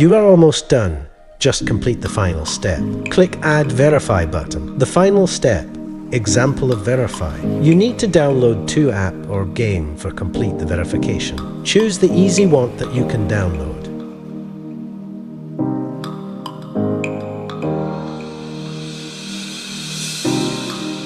You are almost done. Just complete the final step. Click Add Verify button. The final step, example of verify. You need to download 2 app or game for complete the verification. Choose the easy one that you can download.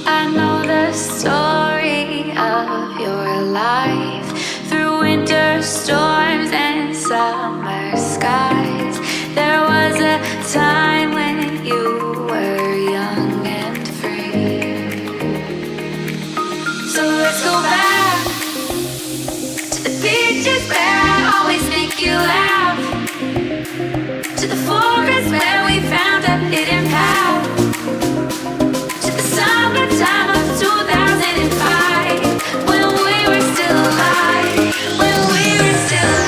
I know the story of your life through winter storms and summer skies. There was a time when you were young and free. So let's go back to the beaches where I always make you laugh, to the forest where we found a hidden path, to the summertime of 2005 when we were still alive, when we were still alive.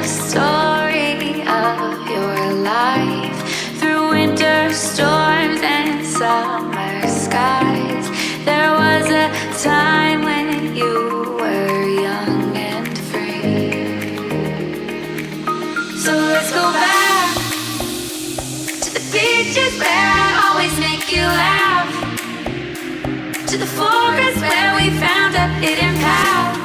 Story of your life through winter storms and summer skies. There was a time when you were young and free. So let's go back to the beaches where I always make you laugh, to the forest where we found a hidden path,